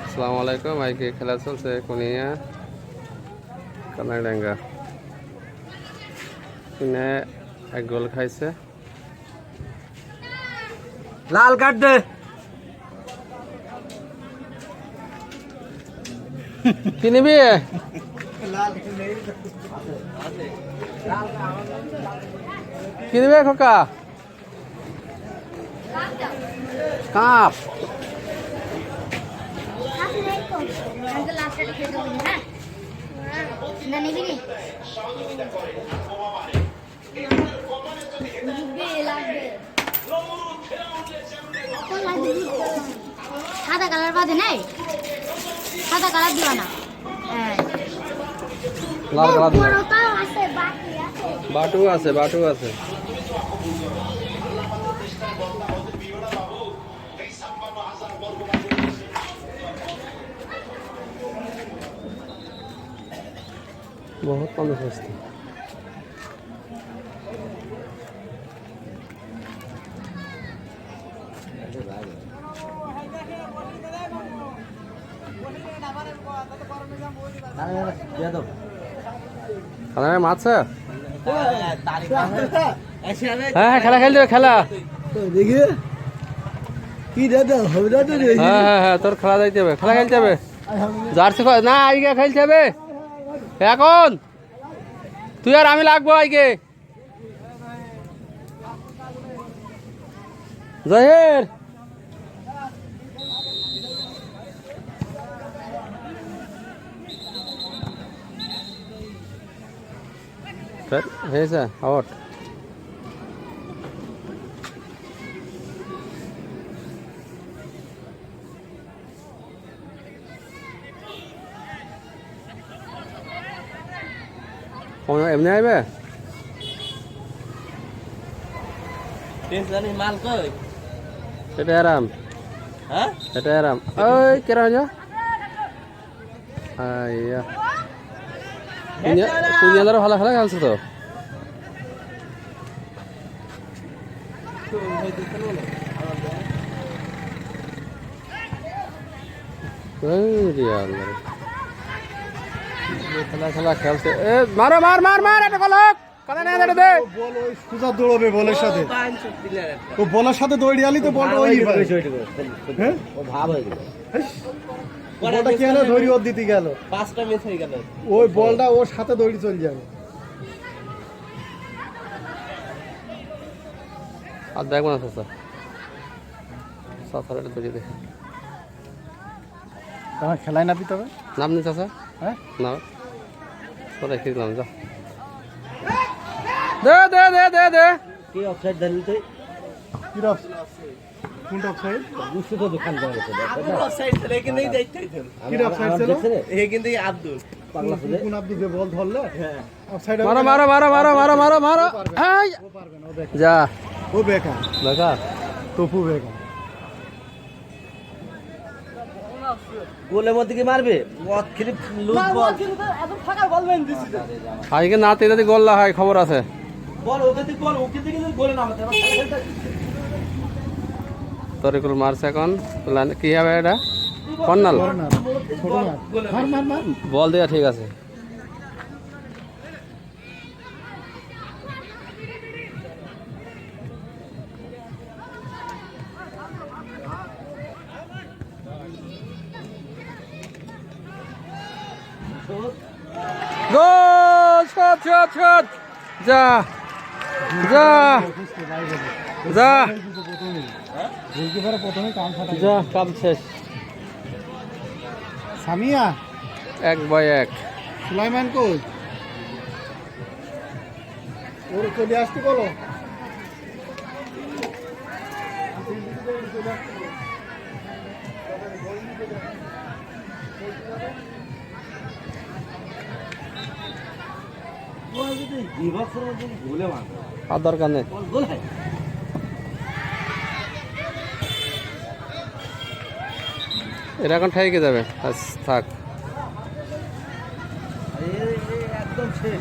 আসসালামু আলাইকুম। আজকে খেলা চলছে কোনিয়া কানাডাঙ্গা। কিনে এক গোল খাইছে। লাল কার্ড দে। কি নিবি? কি নিবে খোকা? কাপ। সাদা কালার বাদে নাই, সাদা কালার দিবা না। লাল কালার দিবা। আছে বাটু আছে, বাটু আছে। बहुत कम सस्ती। খেলা মাছ হ্যাঁ হ্যাঁ খেলা খেলতে খেলা দেখি কি দাদা হবে দাদা হ্যাঁ হ্যাঁ হ্যাঁ তোর খেলা যাইতে হবে, খেলা খেলতে হবে। জার্সি না আইগে খেলতে হবে এখন। তুই আর আমি লাগবো আইগে। জহির হয়েছে আউট। এমনি আইবে মাল কই এটা আরাম, হ্যাঁ এটা আরাম। ওই কেরা হইলো আইয়া কুনিয়াদারও ভালো খেলা খেলছে তো। খেলা খেলা খেলছে। মারো মার মার মার এটা কলক কথা নেই এটা দে। বল ওই সুজা দৌড়বে বলের সাথে, ও বলের সাথে দৌড়ে আলি তো বলটা ওই হ্যাঁ ও ভাব হয়ে গেল। বলটা কেন ধরি ওর দিতে গেল, 5টা মিস হয়ে গেল। ওই বলটা ওর সাথে দৌড়ে চলে যাবে। আর দেখবো না চাচা, চাচার এটা ধরিয়ে দে। তখন খেলায় নাবি তবে নাম নি চাচা, হ্যাঁ না তো রেখে দিলাম। যা দে দে দে দে দে। কি অফসাইড দিলি তুই? কি রফ কোনটা অফসাইড? বুঝতে তো দোকান করে গেছে। অফসাইড রে কিন্তু এই দেখতেই তো। কি অফসাইড ছিল? এ কিন্তু আব্দুল পাগলা ছেলে। কোন আব্দুল যে বল ধরলো হ্যাঁ অফসাইড। মারো মারো মারো মারো মারো মারো মারো। এই ও পারবে না, ও বেকার, যা ও বেকার, দেখা টপু বেকার। গোলের মধ্যে কি মারবে? ওয়াত খেলি লুজ বল। এত ফাঁকা বল মেন দিছি তো। আজকে না তেলে গোল্লা হয় খবর আছে। বল ওকে তুই বল ওকে দিকে গোলে নামাতে হবে। তরিকুল মারছে এখন কি হবে এটা কর্নাল কর্নার ছোট মার, মার মার মার। বল দেওয়া ঠিক আছে। গোল শট শট শট। যা যা যা গোলকিপারে প্রথমে কাম ফাটা। যা কাম শেষ। সামিয়া 1-1। সুলাইমান কই? ওর চলে আসতে বলো। আর দরকার নেই। এটা এখন ঠেকে যাবে, থাক। একদম শেষ।